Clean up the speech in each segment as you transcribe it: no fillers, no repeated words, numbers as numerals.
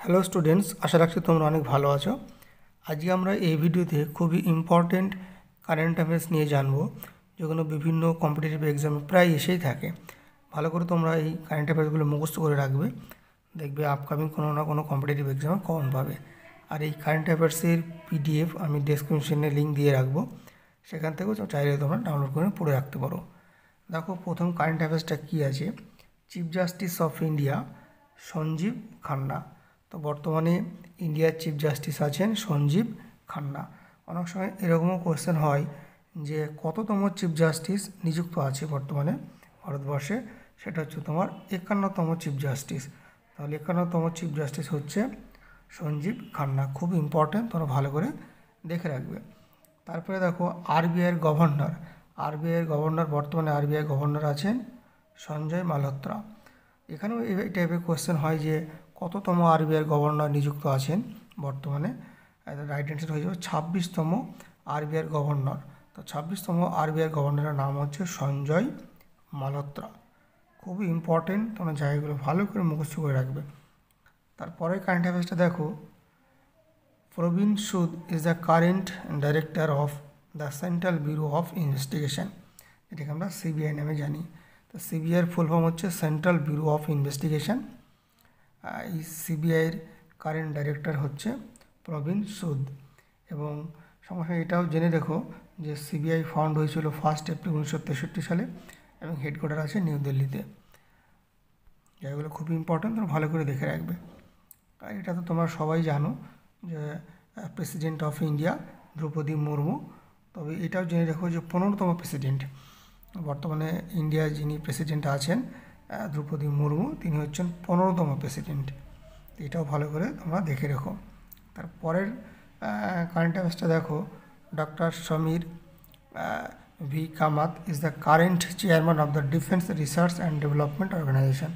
Hello students, আশা রাখছি তোমরা অনেক ভালো আছো। আজকে আমরা এই ভিডিওতে খুবই ইম্পর্টেন্ট কারেন্ট অ্যাফেয়ার্স নিয়ে জানবো, যেগুলো বিভিন্ন কম্পিটিটিভ এক্সামে প্রায় এসেই থাকে। ভালো করে তোমরা এই কারেন্ট অ্যাফেয়ার্সগুলো মুখস্থ করে রাখবে, দেখবে আপকামিং কোনো না কোনো কম্পিটিটিভ এক্সামে কমন পাবে। আর এই কারেন্ট অ্যাফেয়ার্সের পিডিএফ আমি ডেসক্রিপশনে লিঙ্ক দিয়ে রাখবো, সেখান থেকেও চাইলে তোমরা ডাউনলোড করে পড়ে রাখতে পারো। দেখো, প্রথম কারেন্ট অ্যাফেয়ার্সটা কী আছে। Chief justice of India Sanjiv Khanna. তো বর্তমানে ইন্ডিয়ার চিফ জাস্টিস আছেন সঞ্জীব খান্না। অনেক সময় এরকমও কোয়েশ্চেন হয় যে কততম চিফ জাস্টিস নিযুক্ত আছে বর্তমানে ভারতবর্ষে, সেটা হচ্ছে তোমার 51তম চিফ জাস্টিস। তাহলে 51তম চিফ জাস্টিস হচ্ছে সঞ্জীব খান্না। খুব ইম্পর্ট্যান্ট, তোমরা ভালো করে দেখে রাখবে। তারপরে দেখো, আরবিআইয়ের গভর্নর বর্তমানে আরবিআই গভর্নর আছেন সঞ্জয় মালহোত্রা। এখানেও এই টাইপের কোয়েশ্চেন হয় যে কততম আরবিআইয়ের গভর্নর নিযুক্ত আছেন বর্তমানে। রাইট অ্যান্সার হয়ে যাবে 26তম আরবিআইয়ের গভর্নর। তো 26তম আরবিআইয়ের গভর্নরের নাম হচ্ছে সঞ্জয় মালহোত্রা। খুবই ইম্পর্টেন্ট, তোমরা জায়গাগুলো ভালো করে মুখস্থ করে রাখবে। তারপরে কারেন্ট অ্যাফেয়ার্সটা দেখো, প্রবীণ সুদ is the current director of the central bureau of investigation, এটাকে আমরা সিবিআই নামে জানি। তো সিবিআইয়ের ফুল ফর্ম হচ্ছে সেন্ট্রাল ব্যুরো অফ ইনভেস্টিগেশন। এই সিবিআইয়ের কারেন্ট ডাইরেক্টর হচ্ছে প্রবীণ সুদ। এবং সঙ্গে সঙ্গে এটাও জেনে রেখো যে সিবিআই ফাউন্ড হয়েছিল 1 এপ্রিল 1963 সালে এবং হেডকোয়ার্টার আছে নিউ দিল্লিতে। জায়গাগুলো খুব ইম্পর্ট্যান্ট, তোমরা ভালো করে দেখে রাখবে। আর এটা তো তোমরা সবাই জানো যে president of India Droupadi Murmu. তবে এটাও জেনে রেখো যে 15তম প্রেসিডেন্ট বর্তমানে ইন্ডিয়ার যিনি প্রেসিডেন্ট আছেন দ্রৌপদী মুর্মু, তিনি হচ্ছেন 15তম প্রেসিডেন্ট। এটাও ভালো করে তোমরা দেখে রেখো। তারপরের কারেন্ট অ্যাফেয়ার্সটা দেখো, doctor Samir V Kamath is the current chairman of the defence research and development organisation.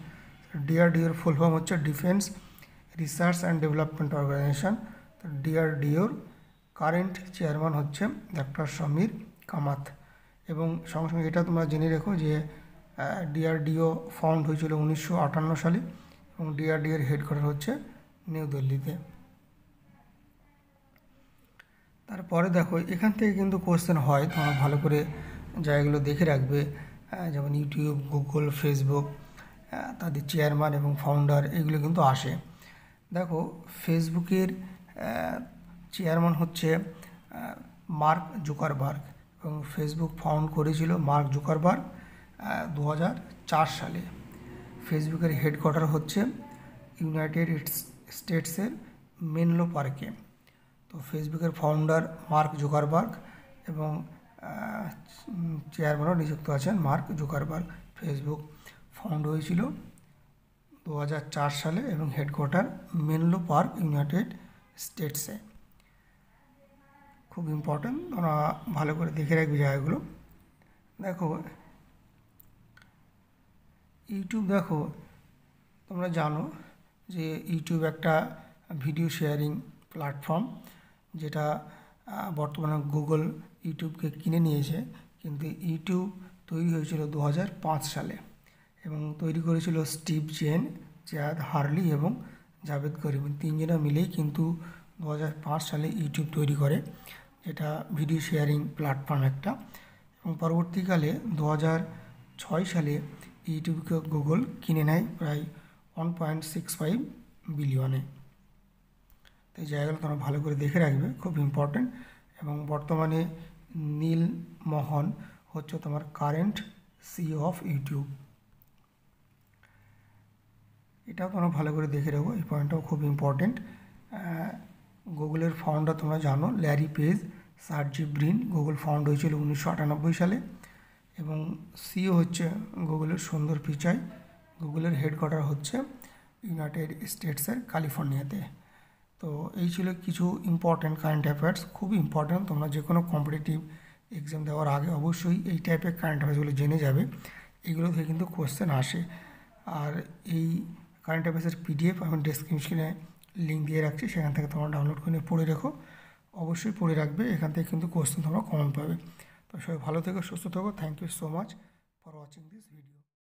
ডিআরডিওর ফুল ফর্ম হচ্ছে defence research and development organisation. তো ডিআরডিওর কারেন্ট চেয়ারম্যান হচ্ছে ডক্টর সমীর কামাত। এবং সঙ্গে সঙ্গে এটা তোমরা জেনে রেখো যে ডিআরডিও ফাউন্ড হয়েছিল 1958 সালে এবং ডিআরডিওর হেডকোয়ার্টার হচ্ছে নিউ দিল্লিতে। তারপরে দেখো, এখান থেকে কিন্তু কোয়েশ্চেন হয়, তোমরা ভালো করে জায়গাগুলো দেখে রাখবে। যেমন ইউটিউব, গুগল, ফেসবুক, তাদের চেয়ারম্যান এবং ফাউন্ডার এগুলো কিন্তু আসে। দেখো, ফেসবুকের চেয়ারম্যান হচ্ছে মার্ক জুকারবার্গ এবং ফেসবুক ফাউন্ড করেছিল মার্ক জুকারবার্গ 2004 সালে। ফেসবুকের হেডকোয়ার্টার হচ্ছে ইউনাইটেড স্টেটসের মেনলো পার্কে। তো ফেসবুকের ফাউন্ডার মার্ক জুকারবার্গ এবং চেয়ারম্যানও নিযুক্ত আছেন মার্ক জুকারবার্গ। ফেসবুক ফাউন্ড হয়েছিল 2004 সালে এবং হেডকোয়ার্টার মেনলো পার্ক, ইউনাইটেড স্টেটসে। খুব ইম্পর্ট্যান্ট, তোমরা ভালো করে দেখে রাখবে জায়গাগুলো। দেখো, ইউটিউব, দেখো তোমরা জানো যে ইউটিউব একটা ভিডিও শেয়ারিং প্ল্যাটফর্ম, যেটা বর্তমানে গুগল ইউটিউবকে কিনে নিয়েছে। কিন্তু ইউটিউব তৈরি হয়েছিল 2005 সালে এবং তৈরি করেছিল স্টিভ চেন, চ্যাড হারলি এবং জাভেদ করিম। তিনজনে মিলেই কিন্তু 2005 সালে ইউটিউব তৈরি করে, যেটা ভিডিও শেয়ারিং প্ল্যাটফর্ম একটা। এবং পরবর্তীকালে 2006 সালে ইউটিউবকে গুগল কিনে নেয় প্রায় 1.65 বিলিয়নে। তো এই জায়গাগুলো তোমরা ভালো করে দেখে রাখবে, খুব ইম্পর্ট্যান্ট। এবং বর্তমানে নীল মোহন হচ্ছে তোমার কারেন্ট সিইও অফ ইউটিউব। এটাও তোমরা ভালো করে দেখে রাখো, এই পয়েন্টটাও খুব ইম্পর্ট্যান্ট। গুগলের ফাউন্ডার তোমরা জানো Larry Page, Sergey Brin. Google found হয়েছিল 1998 সালে এবং সিইও হচ্ছে গুগলের সুন্দর পিচাই। গুগলের হেডকোয়ার্টার হচ্ছে ইউনাইটেড স্টেটসের ক্যালিফোর্নিয়াতে। তো এই ছিল কিছু ইম্পর্ট্যান্ট কারেন্ট অ্যাফেয়ার্স, খুব ইম্পর্ট্যান্ট। তোমরা যে কোনো কম্পিটিটিভ এক্সাম দেওয়ার আগে অবশ্যই এই টাইপের কারেন্ট অ্যাফেয়ার্সগুলো জেনে যাবে, এগুলো থেকে কিন্তু কোয়েশ্চেন আসে। আর এই কারেন্ট অ্যাফেয়ার্সের পিডিএফ আমি ডেসক্রিপশনে লিঙ্ক দিয়ে রাখছি, সেখান থেকে তোমরা ডাউনলোড করে পড়ে রেখো, অবশ্যই পড়ে রাখবে। এখান থেকে কিন্তু কোয়েশ্চেন তোমরা কমন পাবে। তো সবাই ভালো থেকো, সুস্থ থেকো। Thank you so much for watching this video.